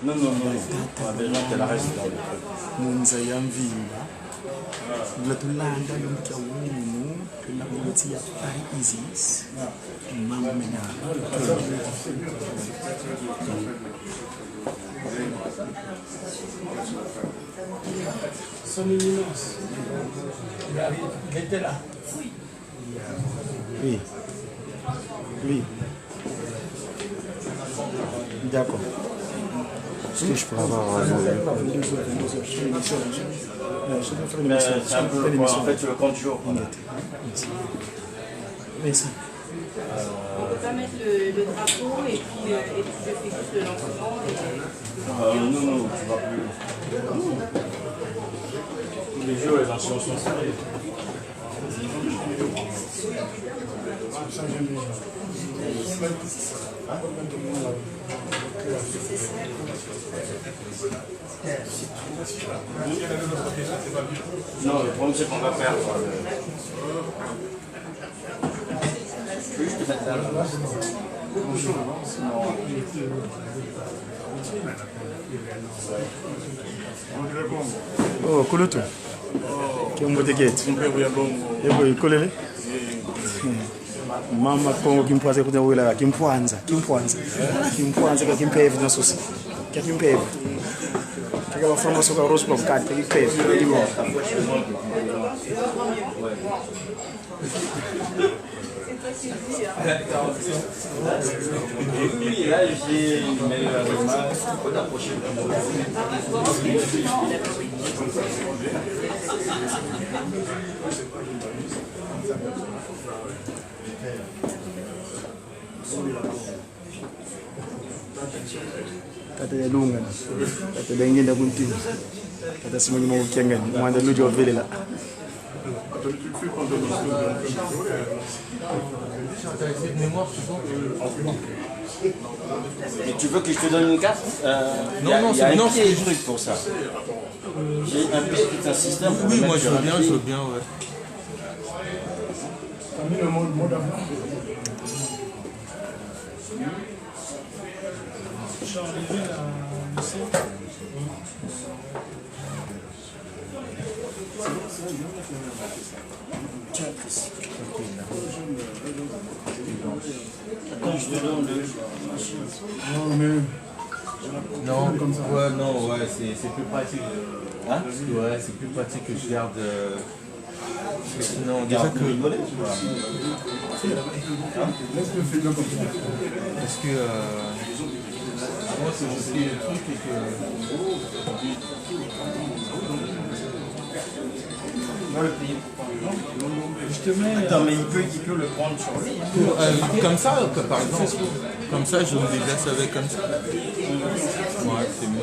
Non, non, non. Déjà, tu la restes dans le truc. Munza yamvimba. Latulanda yomkia wunu. Kuna muloti ya pari Isis. Mama mena. Son éminence. Il arrive. Il était là. Oui. Oui. D'accord. Est-ce que je peux avoir Mais c'est un peu quoi, en fait, le compte jour. Merci. On ne peut pas mettre le drapeau et puis je fais juste le lancement. Non, non, tu vas plus. Les jeux, les anciens sont serrés. Non, le problème c'est qu'on va perdre. Je peux juste te mettre là. Oh, Kulutu. Kiombote gate. Yebo ikolele. Mama Kongo kimpwaze kuja wila kimpwanza ka kimpevu na sosi. Kimpevu. Kaka bafamba soka rospo kati kimpevu. Oui, là j'ai mais faut t'approcher. Kata ya lunga. Kata dengenda kunti. Kata simanyi mo kenga mwanda lujo vile la. Mais tu veux que je te donne une carte Non, il y a un truc pour ça. J'ai un pied tout un système. Oui, moi je veux bien, ouais. T'as mis le mode avant. Attends, je te donne le... Non, mais... Non, comme ça. Ouais, non, ouais, c'est plus pratique. Hein? Ouais, c'est plus pratique que je garde... Parce que sinon, déjà que... rigoler, Laisse-le faire comme ça. Parce que... moi, c'est aussi le truc et que... Je te mets... Attends, mais il peut le prendre sur lui. comme ça, par exemple. Comme ça, je me déplace avec comme ça. Ouais, c'est mieux.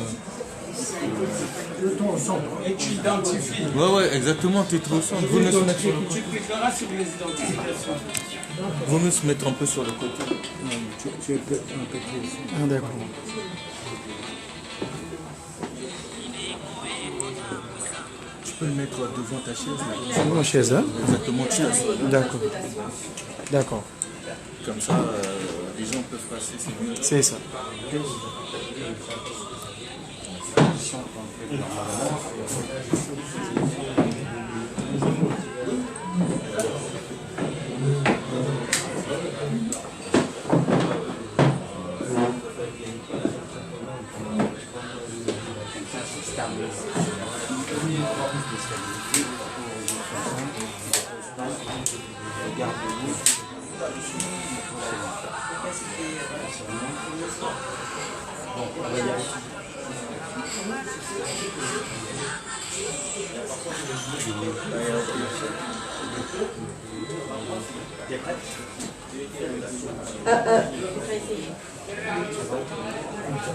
Le ton au centre. Et tu identifies. Ouais, exactement, tu es trop au centre. Vaut mieux se mettre sur le côté. Tu cliqueras sur les identifications. Vaut mieux se mettre un peu sur le côté. Tu es un peu plus. Ah d'accord. Tu peux le mettre devant ta chaise. Là. C'est mon chaise, hein? Exactement, tu t'assois. D'accord. D'accord. Comme ça, les gens peuvent passer, c'est mieux. C'est ça.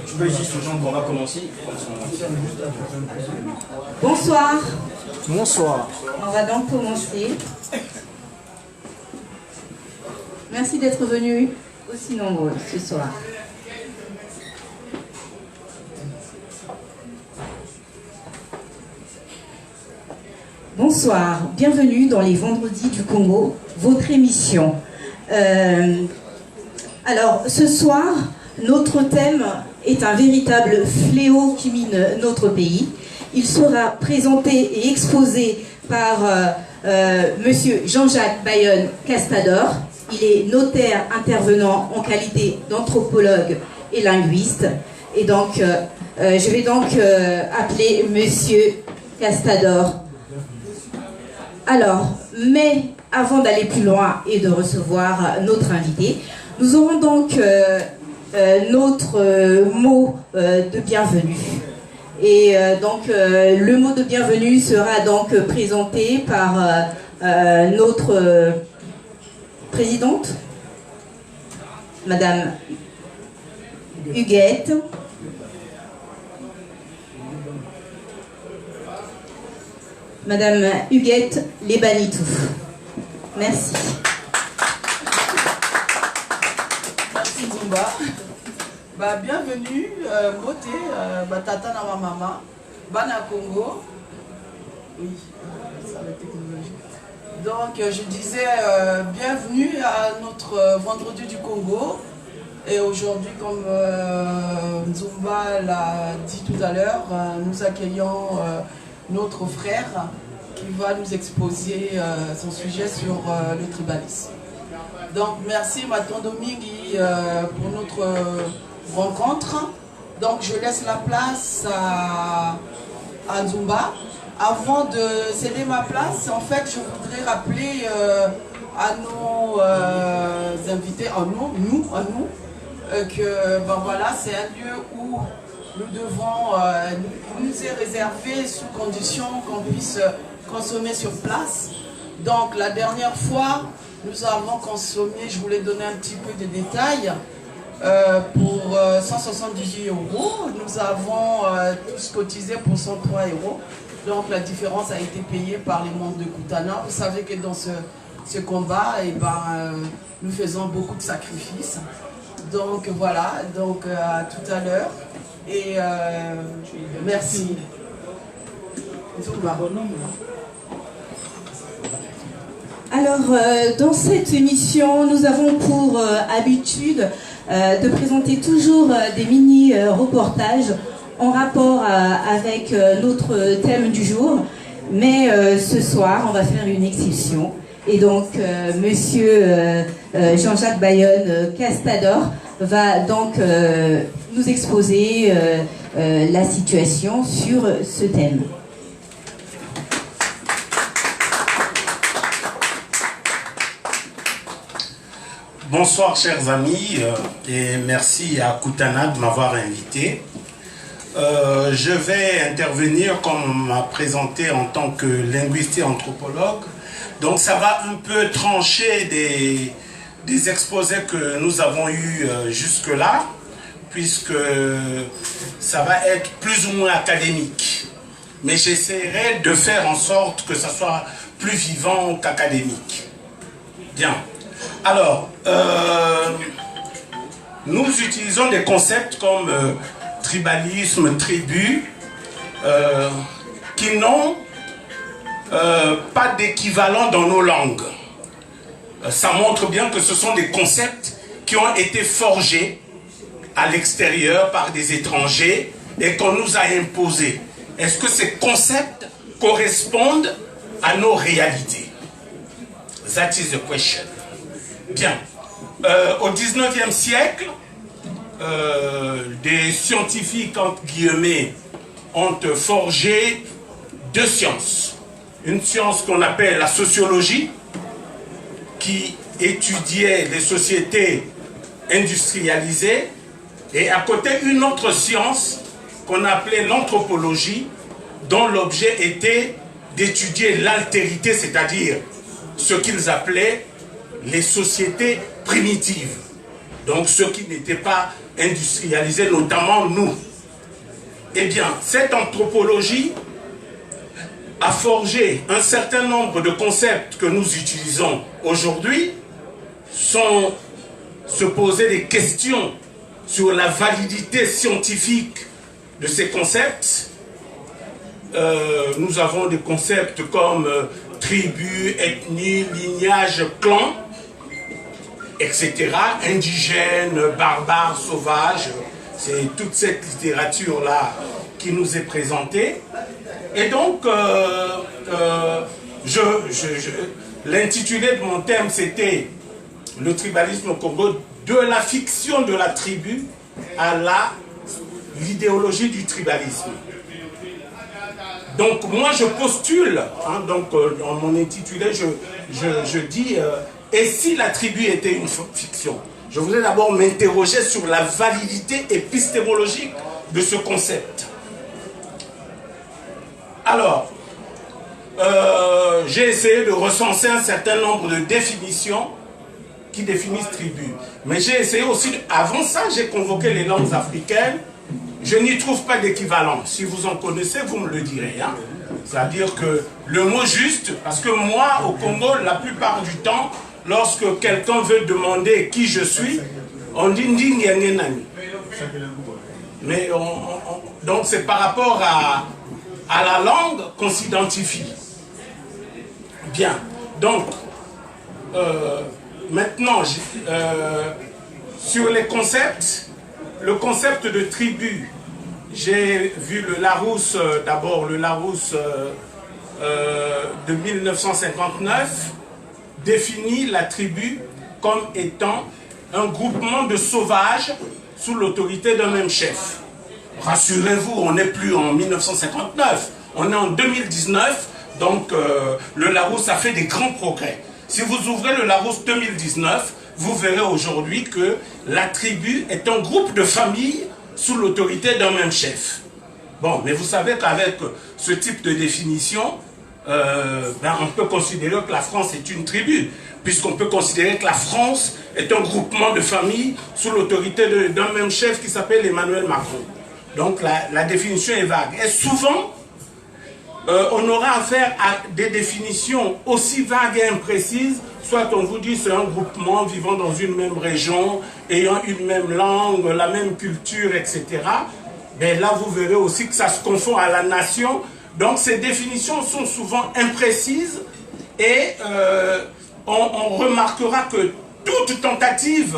Tu peux juste aux gens qu'on va commencer. Bonsoir. Bonsoir. On va donc commencer. Merci d'être venus aussi nombreux ce soir. Bonsoir, bienvenue dans les Vendredis du Congo, votre émission. Alors, ce soir, notre thème est un véritable fléau qui mine notre pays. Il sera présenté et exposé par Monsieur Jean-Jacques Bayonne Castador. Il est notaire intervenant en qualité d'anthropologue et linguiste. Et donc, je vais donc appeler Monsieur Castador. Alors, mais avant d'aller plus loin et de recevoir notre invité, nous aurons donc notre mot de bienvenue. Et donc, le mot de bienvenue sera donc présenté par notre présidente, Madame Huguette. Madame Huguette Lebanitou. Merci. Merci Zumba. Bienvenue, beauté, tata na ma maman, Bana Congo. Oui, ça la technologie. Donc je disais bienvenue à notre vendredi du Congo. Et aujourd'hui, comme Zumba l'a dit tout à l'heure, nous accueillons notre frère qui va nous exposer son sujet sur le tribalisme. Donc merci Matondo Mingi pour notre rencontre. Donc je laisse la place à Zumba. Avant de céder ma place, en fait je voudrais rappeler à nos invités, à nous, que voilà, c'est un lieu où nous devons, nous est réservé sous condition qu'on puisse consommer sur place. Donc la dernière fois, nous avons consommé, je voulais donner un petit peu de détails, pour 178 €. Nous avons tous cotisé pour 103 €. Donc la différence a été payée par les membres de Kutana. Vous savez que dans ce combat, nous faisons beaucoup de sacrifices. Donc voilà, donc à tout à l'heure. Et merci. Alors, dans cette émission, nous avons pour habitude de présenter toujours des mini-reportages en rapport avec notre thème du jour. Mais ce soir, on va faire une exception. Et donc, Monsieur Jean-Jacques Bayonne Castador va donc nous exposer la situation sur ce thème. Bonsoir chers amis et merci à Kutana de m'avoir invité. Je vais intervenir comme on m'a présenté en tant que linguiste et anthropologue. Donc ça va un peu trancher des exposés que nous avons eus jusque-là, puisque ça va être plus ou moins académique. Mais j'essaierai de faire en sorte que ça soit plus vivant qu'académique. Bien. Alors, nous utilisons des concepts comme tribalisme, tribu, qui n'ont pas d'équivalent dans nos langues. Ça montre bien que ce sont des concepts qui ont été forgés à l'extérieur par des étrangers et qu'on nous a imposés. Est-ce que ces concepts correspondent à nos réalités? That is the question. Bien. Au 19e siècle, des scientifiques, entre guillemets, ont forgé deux sciences. Une science qu'on appelle la sociologie, qui étudiait les sociétés industrialisées, et à côté une autre science qu'on appelait l'anthropologie, dont l'objet était d'étudier l'altérité, c'est-à-dire ce qu'ils appelaient les sociétés primitives, donc ceux qui n'étaient pas industrialisés, notamment nous. Eh bien, cette anthropologie a forgé un certain nombre de concepts que nous utilisons aujourd'hui, sans se poser des questions sur la validité scientifique de ces concepts. Nous avons des concepts comme tribu, ethnie, lignage, clan, etc., indigène, barbare, sauvage, C'est toute cette littérature-là qui nous est présentée. Et donc, l'intitulé de mon thème, c'était le tribalisme au Congo, de la fiction de la tribu à l'idéologie du tribalisme. Donc moi je postule, hein, donc dans mon intitulé je dis et si la tribu était une fiction? Je voudrais d'abord m'interroger sur la validité épistémologique de ce concept. Alors, j'ai essayé de recenser un certain nombre de définitions qui définissent tribu. Mais j'ai essayé aussi, avant ça, j'ai convoqué les langues africaines. Je n'y trouve pas d'équivalent. Si vous en connaissez, vous me le direz. Hein. C'est-à-dire que le mot juste, parce que moi, au Congo, la plupart du temps, lorsque quelqu'un veut demander qui je suis, on dit Ndingengenani. Mais donc c'est par rapport à la langue qu'on s'identifie. Bien. Donc, maintenant, sur les concepts, le concept de tribu, j'ai vu le Larousse, d'abord le Larousse de 1959, définit la tribu comme étant un groupement de sauvages sous l'autorité d'un même chef. Rassurez-vous, on n'est plus en 1959, on est en 2019, donc le Larousse a fait des grands progrès. Si vous ouvrez le Larousse 2019, vous verrez aujourd'hui que la tribu est un groupe de familles sous l'autorité d'un même chef. Bon, mais vous savez qu'avec ce type de définition, on peut considérer que la France est une tribu, puisqu'on peut considérer que la France est un groupement de familles sous l'autorité d'un même chef qui s'appelle Emmanuel Macron. Donc la définition est vague. Et souvent, on aura affaire à des définitions aussi vagues et imprécises, soit on vous dit c'est un groupement vivant dans une même région, ayant une même langue, la même culture, etc. Mais là, vous verrez aussi que ça se confond à la nation. Donc ces définitions sont souvent imprécises et on remarquera que toute tentative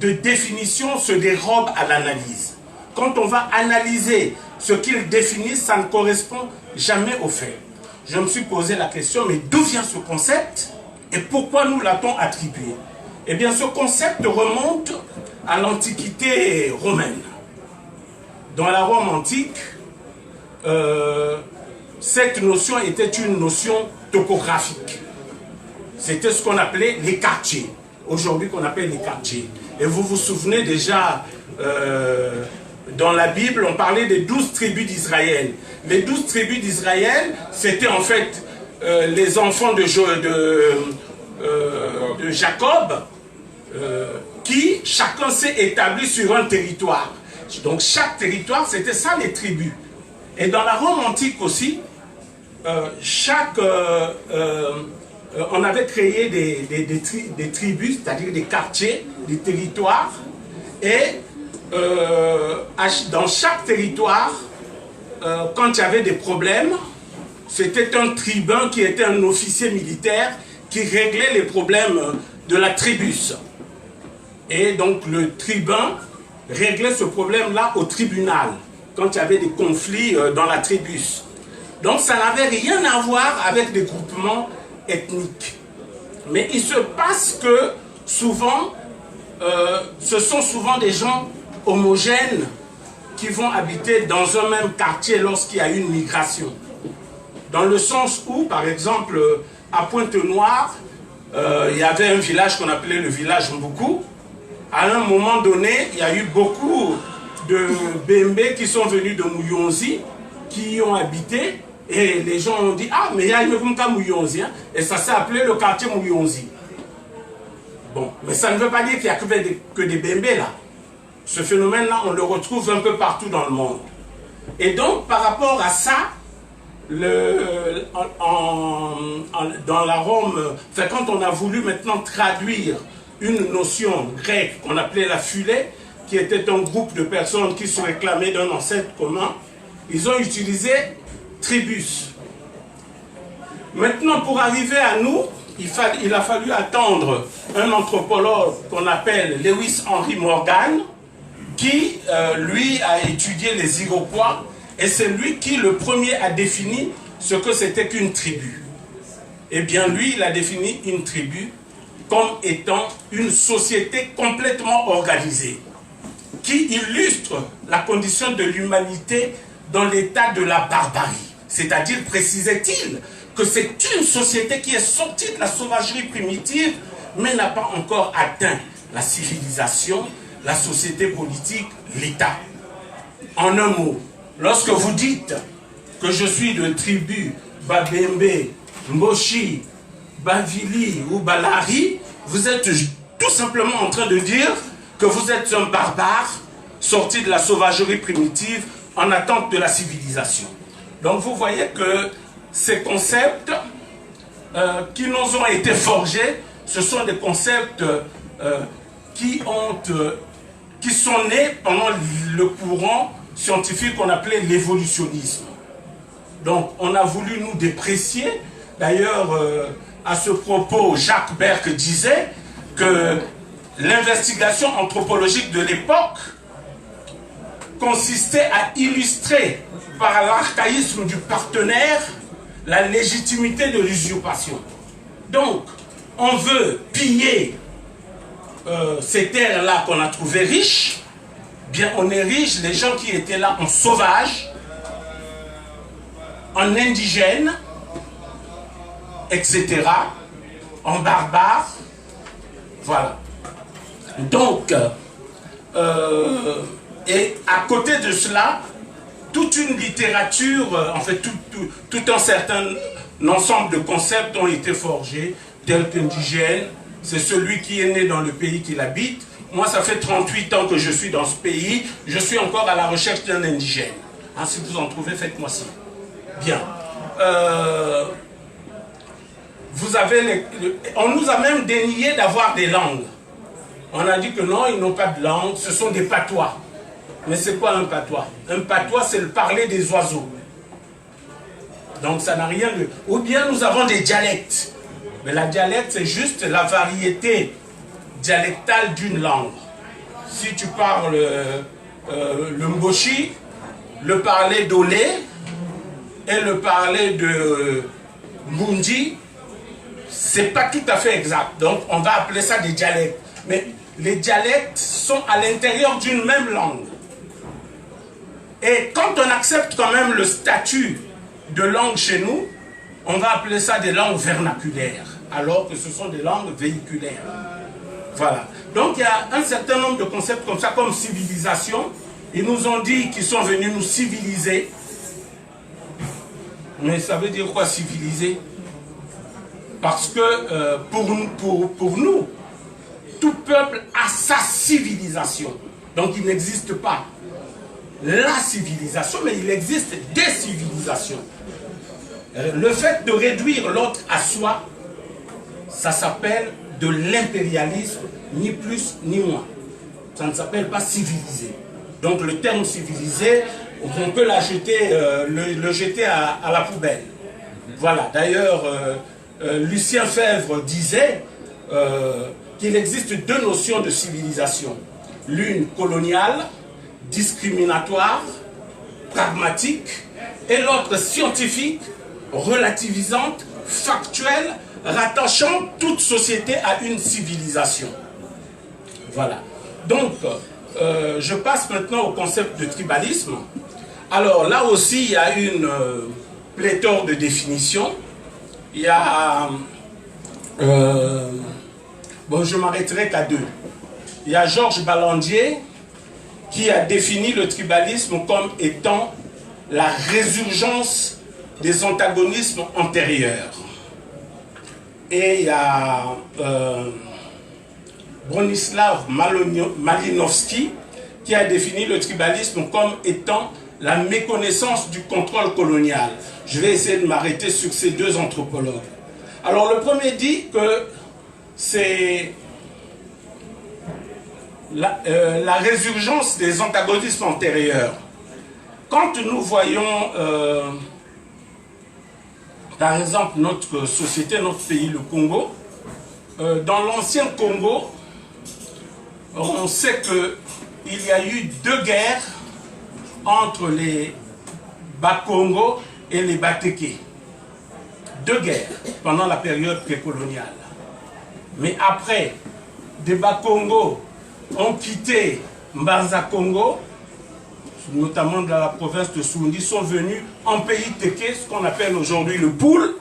de définition se dérobe à l'analyse. Quand on va analyser ce qu'ils définissent, ça ne correspond jamais aux faits. Je me suis posé la question, mais d'où vient ce concept et pourquoi nous l'a-t-on attribué? Eh bien, ce concept remonte à l'Antiquité romaine. Dans la Rome antique, cette notion était une notion topographique. C'était ce qu'on appelait les quartiers. Aujourd'hui, qu'on appelle les quartiers. Et vous vous souvenez déjà, dans la Bible, on parlait des 12 tribus d'Israël. Les 12 tribus d'Israël, c'était en fait les enfants de Jacob, qui chacun s'est établi sur un territoire. Donc chaque territoire, c'était ça les tribus. Et dans la Rome antique aussi, on avait créé des tribus, c'est-à-dire des quartiers, des territoires, et dans chaque territoire, quand il y avait des problèmes, c'était un tribun qui était un officier militaire qui réglait les problèmes de la tribus. Et donc le tribun réglait ce problème-là au tribunal, quand il y avait des conflits dans la tribus. Donc ça n'avait rien à voir avec des groupements ethniques. Mais il se passe que souvent, ce sont souvent des gens homogènes qui vont habiter dans un même quartier lorsqu'il y a une migration. Dans le sens où, par exemple, à Pointe-Noire, il y avait un village qu'on appelait le village Mboukou. À un moment donné, il y a eu beaucoup de Bembe qui sont venus de Mouyonzi, qui y ont habité, et les gens ont dit « Ah, mais il y a une Mouyonzi, hein? » Et ça s'est appelé le quartier Mouyonzi. Bon, mais ça ne veut pas dire qu'il n'y a que des Bembe là. Ce phénomène-là, on le retrouve un peu partout dans le monde. Et donc, par rapport à ça, dans la Rome, quand on a voulu maintenant traduire une notion grecque qu'on appelait la phulée, qui était un groupe de personnes qui se réclamaient d'un ancêtre commun, ils ont utilisé tribus. Maintenant, pour arriver à nous, il a fallu attendre un anthropologue qu'on appelle Lewis Henry Morgan, qui, lui, a étudié les Iroquois, et c'est lui qui, le premier, a défini ce que c'était qu'une tribu. Eh bien, lui, il a défini une tribu comme étant une société complètement organisée, qui illustre la condition de l'humanité dans l'état de la barbarie. C'est-à-dire, précisait-il, que c'est une société qui est sortie de la sauvagerie primitive, mais n'a pas encore atteint la civilisation, la société politique, l'État. En un mot, lorsque vous dites que je suis de tribu Babembe, Mboshi, Bavili ou Balari, vous êtes tout simplement en train de dire que vous êtes un barbare sorti de la sauvagerie primitive en attente de la civilisation. Donc vous voyez que ces concepts qui nous ont été forgés, ce sont des concepts qui sont nés pendant le courant scientifique qu'on appelait l'évolutionnisme. Donc on a voulu nous déprécier. D'ailleurs, à ce propos, Jacques Berck disait que l'investigation anthropologique de l'époque consistait à illustrer par l'archaïsme du partenaire la légitimité de l'usurpation. Donc, on veut piller ces terres-là qu'on a trouvées riches. Bien, on est riche, les gens qui étaient là en sauvage, en indigène, etc., en barbare. Voilà. Donc, et à côté de cela, toute une littérature, en fait, tout un certain ensemble de concepts ont été forgés, tels qu'indigène, c'est celui qui est né dans le pays qu'il habite. Moi, ça fait 38 ans que je suis dans ce pays, je suis encore à la recherche d'un indigène. Hein, si vous en trouvez, faites-moi signe. Bien. On nous a même dénié d'avoir des langues. On a dit que non, ils n'ont pas de langue, ce sont des patois. Mais c'est quoi un patois? Un patois, c'est le parler des oiseaux. Donc ça n'a rien de... Ou bien nous avons des dialectes. Mais la dialecte, c'est juste la variété dialectale d'une langue. Si tu parles le mboshi, le parler d'olé et le parler de mundi, c'est pas tout à fait exact. Donc on va appeler ça des dialectes. Mais les dialectes sont à l'intérieur d'une même langue. Et quand on accepte quand même le statut de langue chez nous, on va appeler ça des langues vernaculaires, alors que ce sont des langues véhiculaires. Voilà. Donc il y a un certain nombre de concepts comme ça, comme civilisation. Ils nous ont dit qu'ils sont venus nous civiliser. Mais ça veut dire quoi civiliser? Parce que pour nous, tout peuple a sa civilisation. Donc il n'existe pas la civilisation, mais il existe des civilisations. Le fait de réduire l'autre à soi, ça s'appelle de l'impérialisme, ni plus ni moins. Ça ne s'appelle pas civilisé. Donc le terme civilisé, on peut la jeter, le jeter à la poubelle. Voilà. D'ailleurs, Lucien Febvre disait qu'il existe deux notions de civilisation. L'une coloniale, discriminatoire, pragmatique, et l'autre scientifique, relativisante, factuelle, rattachant toute société à une civilisation. Voilà. Donc, je passe maintenant au concept de tribalisme. Alors là aussi, il y a une pléthore de définitions. Il y a... bon, je m'arrêterai qu'à deux. Il y a Georges Ballandier qui a défini le tribalisme comme étant la résurgence des antagonismes antérieurs. Et il y a Bronislaw Malinowski qui a défini le tribalisme comme étant la méconnaissance du contrôle colonial. Je vais essayer de m'arrêter sur ces deux anthropologues. Alors le premier dit que c'est la résurgence des antagonismes antérieurs. Quand nous voyons, par exemple, notre société, notre pays, le Congo, dans l'ancien Congo, on sait que il y a eu 2 guerres entre les Bakongo et les Bateke. 2 guerres pendant la période précoloniale. Mais après, des Bakongo ont quitté Mbanza Congo, notamment dans la province de Soundi, sont venus en pays Teke, ce qu'on appelle aujourd'hui le Poul,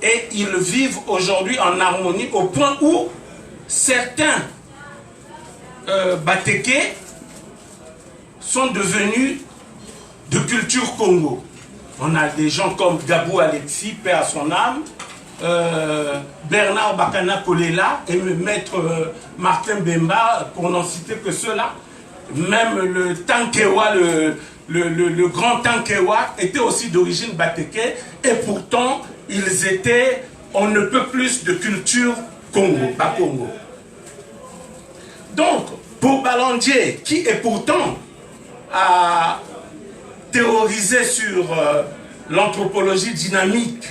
et ils vivent aujourd'hui en harmonie au point où certains Bateke sont devenus de culture Congo. On a des gens comme Gabou Alexis, paix à son âme, Bernard Bakana Kolela et le maître Martin Bemba, pour n'en citer que ceux-là. Même le Tankewa, le grand Tankewa, était aussi d'origine Bateke, et pourtant ils étaient, on ne peut plus de culture Congo, Bakongo. Donc, pour Balandier, qui est pourtant à théorisé sur l'anthropologie dynamique,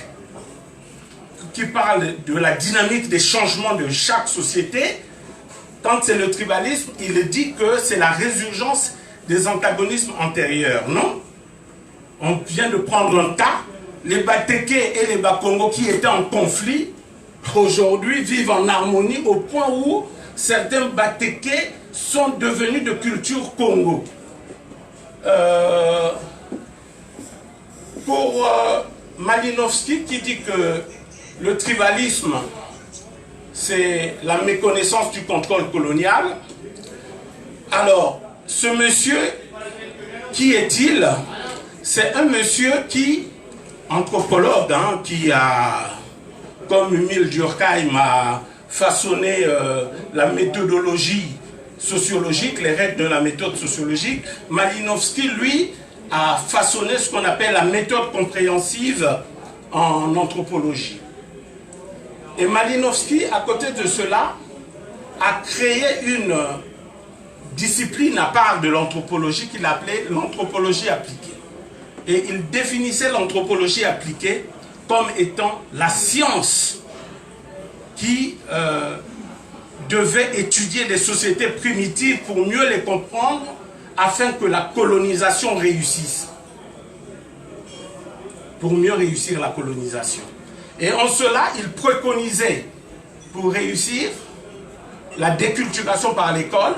qui parle de la dynamique des changements de chaque société, quand c'est le tribalisme, il dit que c'est la résurgence des antagonismes antérieurs. Non? On vient de prendre un cas, les Bateke et les Bakongo qui étaient en conflit, aujourd'hui vivent en harmonie au point où certains Bateke sont devenus de culture Congo. Pour Malinowski qui dit que le tribalisme c'est la méconnaissance du contrôle colonial, alors ce monsieur, qui est-il? C'est un monsieur qui, anthropologue, hein, qui a, comme Emile Durkheim, a façonné la méthodologie sociologique, les règles de la méthode sociologique. Malinowski, lui, a façonné ce qu'on appelle la méthode compréhensive en anthropologie. Et Malinowski, à côté de cela, a créé une discipline à part de l'anthropologie qu'il appelait l'anthropologie appliquée. Et il définissait l'anthropologie appliquée comme étant la science qui devait étudier les sociétés primitives pour mieux les comprendre afin que la colonisation réussisse. Pour mieux réussir la colonisation. Et en cela, il préconisait, pour réussir, la déculturation par l'école,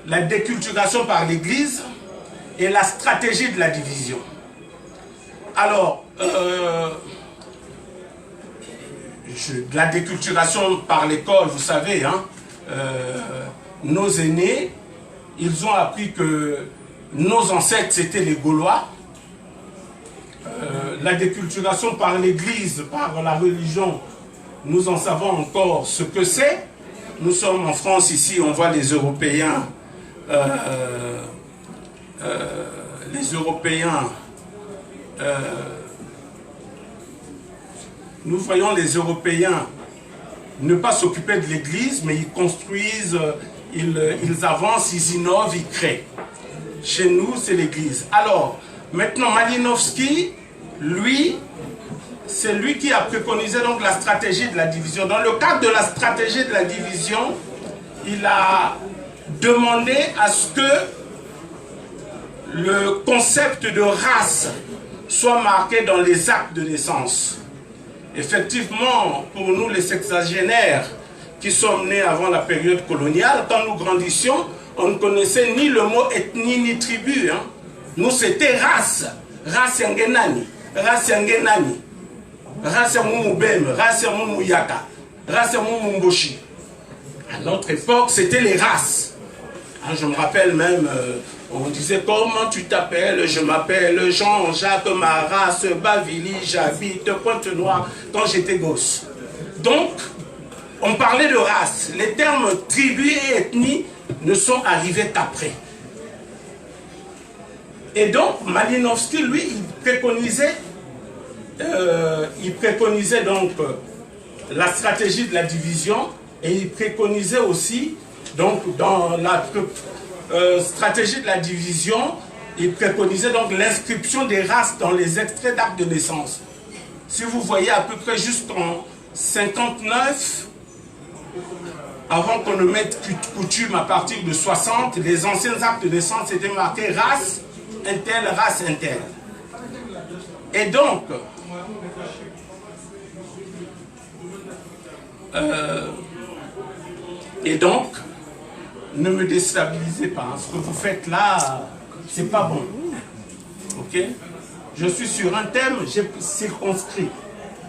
la déculturation par l'Église et la stratégie de la division. Alors, la déculturation par l'école, vous savez, hein, nos aînés, ils ont appris que nos ancêtres, c'était les Gaulois. La déculturation par l'Église, par la religion, nous en savons encore ce que c'est. Nous sommes en France ici, on voit les Européens, nous voyons les Européens ne pas s'occuper de l'Église, mais ils construisent, ils avancent, ils innovent, ils créent. Chez nous, c'est l'Église. Alors, maintenant, Malinowski, lui, c'est lui qui a préconisé donc la stratégie de la division. Dans le cadre de la stratégie de la division, il a demandé à ce que le concept de race soit marqué dans les actes de naissance. Effectivement, pour nous les sexagénaires qui sommes nés avant la période coloniale, quand nous grandissions, on ne connaissait ni le mot ethnie ni tribu. Hein. Nous, c'était race. Race yangenani. Race yangenani. Race yangoumubem. Race yangoumuyaka. Race yangoumumboshi. À notre époque, c'était les races. Hein, je me rappelle même, on disait comment tu t'appelles? Je m'appelle Jean-Jacques, ma race, Bavili, j'habite Pointe-Noire quand j'étais gosse. Donc, on parlait de race. Les termes tribu et ethnie ne sont arrivés qu'après. Et donc, Malinowski, lui, il préconisait donc la stratégie de la division et il préconisait aussi, donc, dans la stratégie de la division, il préconisait donc l'inscription des races dans les extraits d'actes de naissance. Si vous voyez à peu près jusqu'en 59, avant qu'on ne mette coutume à partir de 60, les anciens actes de naissance étaient marqués race intelle. Et donc, ne me déstabilisez pas. Ce que vous faites là, c'est pas bon. Ok? Je suis sur un thème, j'ai circonscrit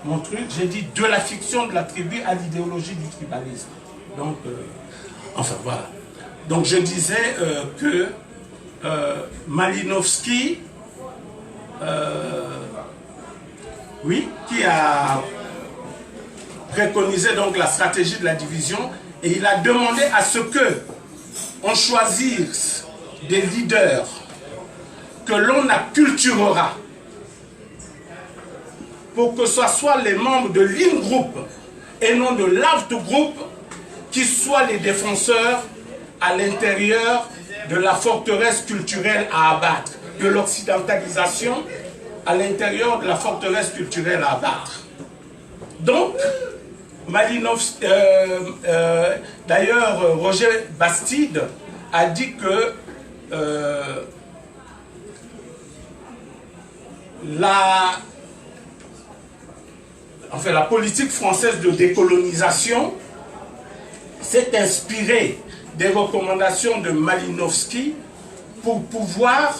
mon truc, j'ai dit de la fiction de la tribu à l'idéologie du tribalisme. Donc, enfin voilà. Donc je disais que Malinowski, oui, qui a préconisé donc la stratégie de la division, et il a demandé à ce que on choisisse des leaders que l'on acculturera pour que ce soit les membres de l'in-groupe et non de l'out-groupe qui soient les défenseurs à l'intérieur de la forteresse culturelle à abattre, de l'occidentalisation à l'intérieur de la forteresse culturelle à abattre. Donc, Malinowski, d'ailleurs, Roger Bastide a dit que la politique française de décolonisation s'est inspirée des recommandations de Malinowski pour pouvoir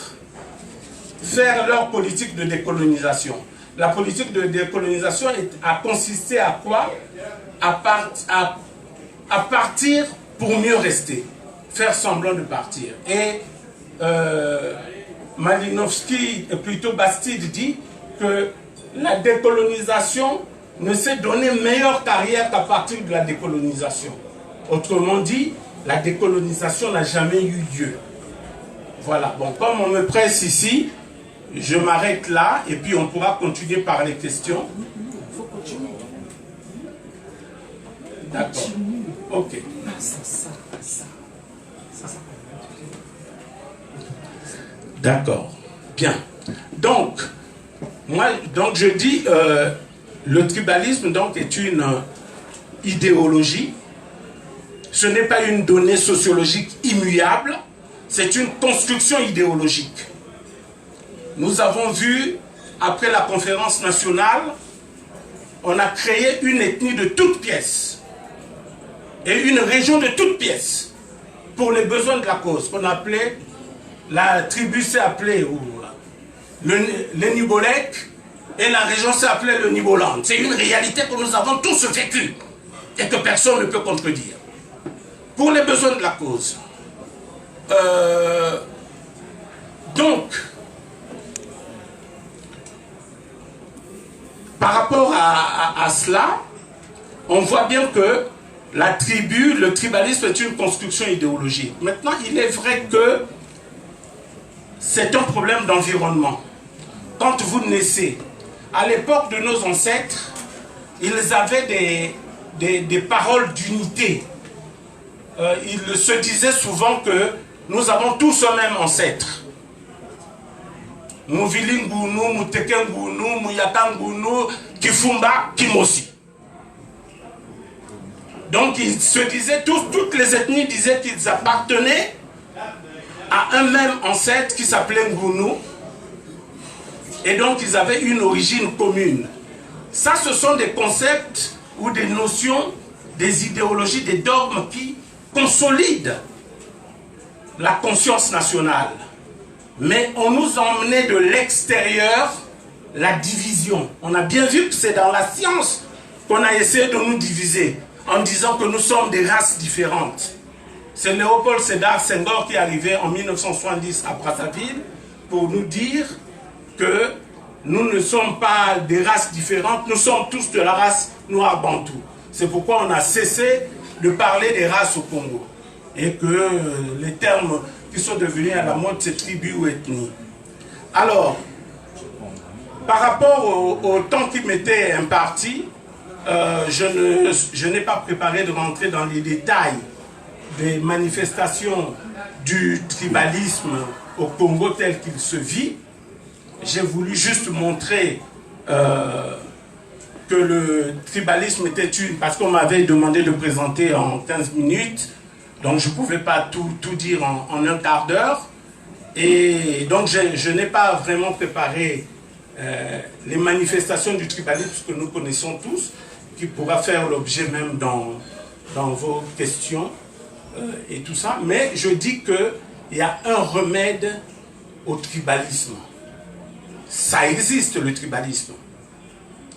faire leur politique de décolonisation. La politique de décolonisation a consisté à quoi? À partir pour mieux rester, faire semblant de partir. Et Malinowski, plutôt Bastide, dit que la décolonisation ne s'est donné meilleure carrière qu'à partir de la décolonisation. Autrement dit, la décolonisation n'a jamais eu lieu. Voilà, bon, comme on me presse ici, je m'arrête là et puis on pourra continuer par les questions. Il faut continuer. D'accord. Ok. D'accord. Bien. Donc, moi, donc je dis, le tribalisme donc est une idéologie. Ce n'est pas une donnée sociologique immuable, c'est une construction idéologique. Nous avons vu, après la conférence nationale, on a créé une ethnie de toutes pièces et une région de toutes pièces pour les besoins de la cause, qu'on appelait, la tribu s'est appelée le Nibolek et la région s'est appelée le Niboland. C'est une réalité que nous avons tous vécue et que personne ne peut contredire. Pour les besoins de la cause. Donc, par rapport à cela, on voit bien que la tribu, le tribalisme est une construction idéologique. Maintenant, il est vrai que c'est un problème d'environnement. Quand vous naissez, à l'époque de nos ancêtres, ils avaient des paroles d'unité. Ils se disaient souvent que nous avons tous un même ancêtre. Mouvilingounou, Moutekengounou, Mouyakangounou, Kifumba, Kimosi. Donc ils se disaient tous, toutes les ethnies disaient qu'ils appartenaient à un même ancêtre qui s'appelait Ngounou. Et donc ils avaient une origine commune. Ça, ce sont des concepts ou des notions, des idéologies, des dogmes qui consolident la conscience nationale. Mais on nous a emmené de l'extérieur la division. On a bien vu que c'est dans la science qu'on a essayé de nous diviser en disant que nous sommes des races différentes. C'est Léopold Sédar Senghor qui est arrivé en 1970 à Brazzaville pour nous dire que nous ne sommes pas des races différentes, nous sommes tous de la race noire bantou. C'est pourquoi on a cessé de parler des races au Congo. Et que les termes qui sont devenus à la mode, c'est tribu ou ethnie. Alors, par rapport au temps qui m'était imparti, je n'ai pas préparé de rentrer dans les détails des manifestations du tribalisme au Congo tel qu'il se vit. J'ai voulu juste montrer que le tribalisme était une... Parce qu'on m'avait demandé de présenter en 15 minutes, donc je ne pouvais pas tout dire en un quart d'heure. Et donc je n'ai pas vraiment préparé les manifestations du tribalisme que nous connaissons tous, qui pourra faire l'objet même dans vos questions et tout ça. Mais je dis qu'il y a un remède au tribalisme. Ça existe, le tribalisme.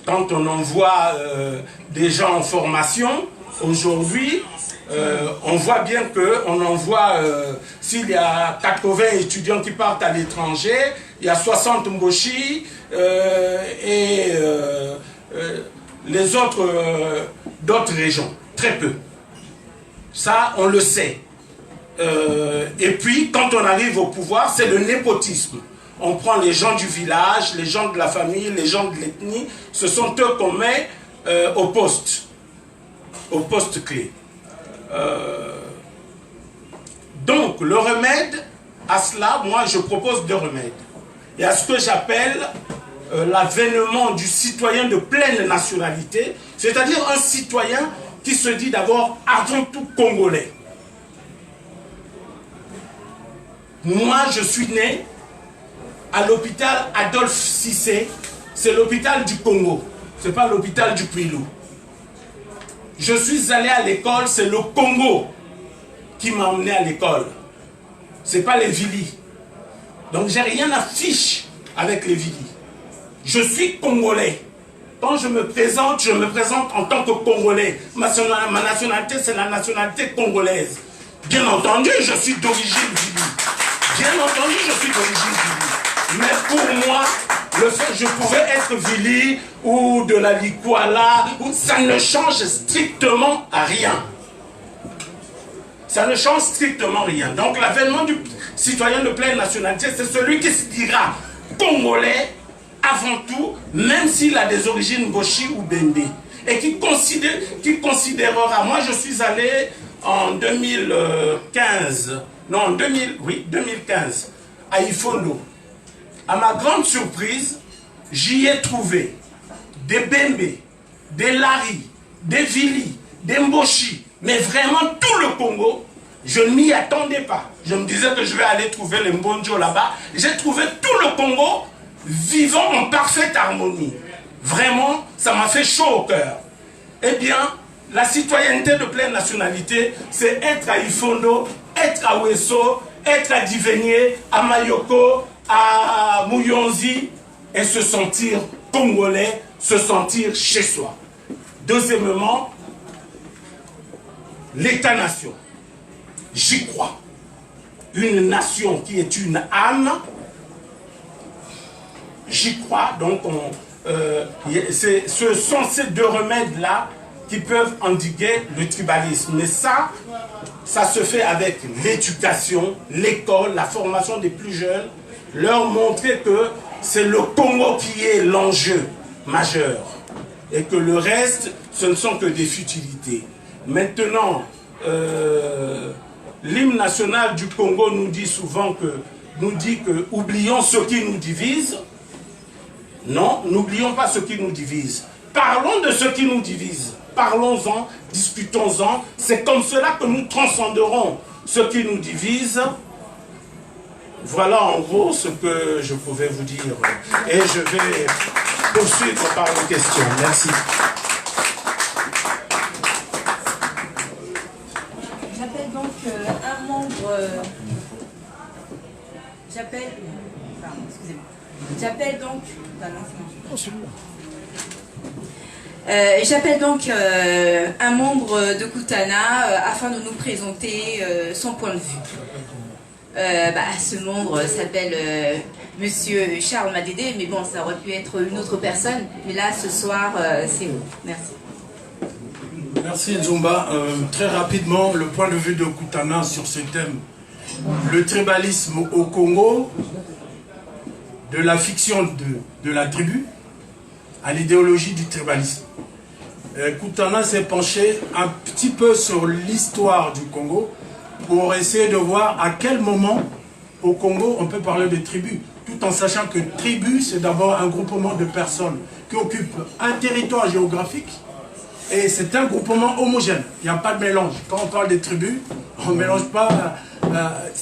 Quand on envoie des gens en formation, aujourd'hui, on voit bien qu'on envoie, s'il y a 80 étudiants qui partent à l'étranger, il y a 60 Mboshi et les autres d'autres régions, très peu. Ça, on le sait. Et puis, quand on arrive au pouvoir, c'est le népotisme. On prend les gens du village, les gens de la famille, les gens de l'ethnie, ce sont eux qu'on met au poste clé. Donc, le remède à cela, moi je propose deux remèdes. Il y a ce que j'appelle l'avènement du citoyen de pleine nationalité, c'est-à-dire un citoyen qui se dit d'abord avant tout congolais. Moi, je suis né à l'hôpital Adolphe Cissé, c'est l'hôpital du Congo, c'est pas l'hôpital du Puy-Loup. Je suis allé à l'école, c'est le Congo qui m'a emmené à l'école. C'est pas les Vili. Donc j'ai rien à fiche avec les Vili. Je suis congolais. Quand je me présente en tant que congolais. Ma nationalité, c'est la nationalité congolaise. Bien entendu, je suis d'origine Vili. Bien entendu, je suis d'origine Vili. Mais pour moi, le fait que je pouvais être Vili ou de la Likwala, ça ne change strictement à rien. Ça ne change strictement rien. Donc l'avènement du citoyen de pleine nationalité, c'est celui qui se dira congolais avant tout, même s'il a des origines Boshi ou Bembe. Et qui considérera, moi je suis allé en 2015, non 2015, à Ifondo. À ma grande surprise, j'y ai trouvé des Bembe, des Lari, des Vili, des Mboshi, mais vraiment tout le Congo. Je ne m'y attendais pas. Je me disais que je vais aller trouver les Mbonjo là-bas. J'ai trouvé tout le Congo vivant en parfaite harmonie. Vraiment, ça m'a fait chaud au cœur. Eh bien, la citoyenneté de pleine nationalité, c'est être à Ifondo, être à Wesso, être à Diveigné, à Mayoko, à Mouyonzi, et se sentir congolais, se sentir chez soi. Deuxièmement, l'État-nation. J'y crois. Une nation qui est une âme, j'y crois. Donc, ce sont ces deux remèdes-là qui peuvent endiguer le tribalisme. Mais ça se fait avec l'éducation, l'école, la formation des plus jeunes, leur montrer que c'est le Congo qui est l'enjeu majeur et que le reste, ce ne sont que des futilités. Maintenant, l'hymne national du Congo nous dit souvent que, oublions ce qui nous divise. Non, n'oublions pas ce qui nous divise. Parlons de ce qui nous divise. Parlons-en, discutons-en. C'est comme cela que nous transcenderons ce qui nous divise. Voilà en gros ce que je pouvais vous dire. Et je vais poursuivre par une question. Merci. J'appelle donc un membre... J'appelle donc... J'appelle donc un membre de Kutana afin de nous présenter son point de vue. Ce membre s'appelle Monsieur Charles Madédé, mais bon, ça aurait pu être une autre personne. Mais là, ce soir, c'est vous. Merci. Merci Nzumba. Très rapidement, le point de vue de Kutana sur ce thème. Le tribalisme au Congo, de la fiction de la tribu à l'idéologie du tribalisme. Kutana s'est penché un petit peu sur l'histoire du Congo pour essayer de voir à quel moment au Congo on peut parler de tribu, tout en sachant que tribu c'est d'abord un groupement de personnes qui occupe un territoire géographique et c'est un groupement homogène. Il n'y a pas de mélange. Quand on parle des tribus, on ne mélange pas.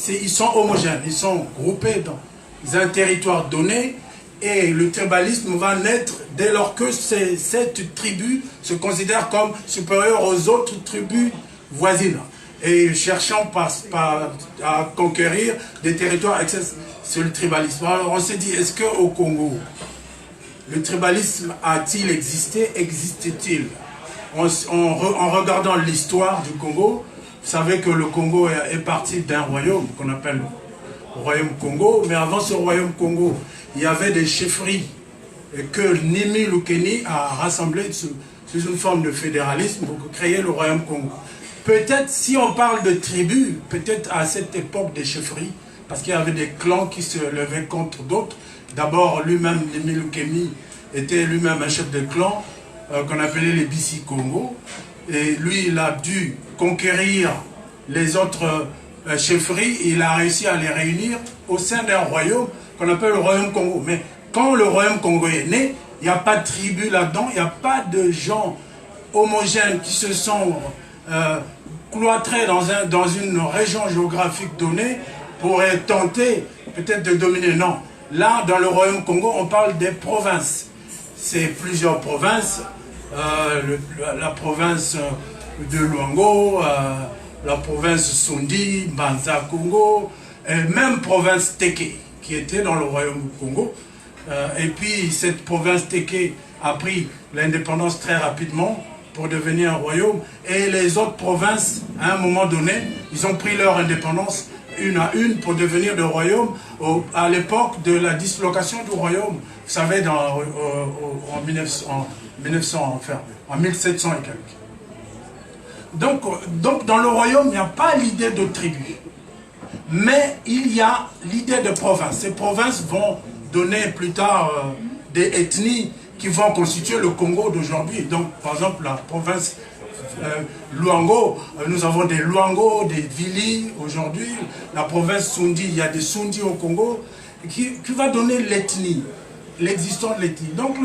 Ils sont homogènes, ils sont groupés dans un territoire donné et le tribalisme va naître dès lors que cette tribu se considère comme supérieure aux autres tribus voisines et cherchant à conquérir des territoires. C'est le tribalisme. Alors on s'est dit, est-ce qu'au Congo, le tribalisme a-t-il existé? Existe-t-il? En regardant l'histoire du Congo, vous savez que le Congo est parti d'un royaume qu'on appelle le royaume Congo, mais avant ce royaume Congo, il y avait des chefferies que Nimi Lukeni a rassemblées sous une forme de fédéralisme pour créer le royaume Congo. Peut-être, si on parle de tribus, peut-être à cette époque des chefferies, parce qu'il y avait des clans qui se levaient contre d'autres. D'abord, lui-même, Nimi Lukeni, était lui-même un chef de clan qu'on appelait les Bissi Congo. Et lui, il a dû conquérir les autres chefferies. Et il a réussi à les réunir au sein d'un royaume qu'on appelle le royaume Congo. Mais quand le royaume Congo est né, il n'y a pas de tribu là-dedans, il n'y a pas de gens homogènes qui se sont cloîtrés dans une région géographique donnée pour tenter peut-être de dominer. Non. Là, dans le royaume Congo, on parle des provinces. C'est plusieurs provinces. La province de Luango, la province Sundi, Banza Congo, et même province Teke, qui était dans le royaume Congo. Et puis cette province Teke a pris l'indépendance très rapidement pour devenir un royaume. Et les autres provinces, à un moment donné, ils ont pris leur indépendance une à une pour devenir des royaumes à l'époque de la dislocation du royaume. Vous savez, en 1700 et quelques. Donc dans le royaume, il n'y a pas l'idée de tribu. Mais il y a l'idée de province. Ces provinces vont donner plus tard des ethnies qui vont constituer le Congo d'aujourd'hui. Donc, par exemple, la province Luango, nous avons des Luango, des Vili aujourd'hui. La province Sundi, il y a des Sundi au Congo, qui va donner l'ethnie, l'existence de l'ethnie. Donc,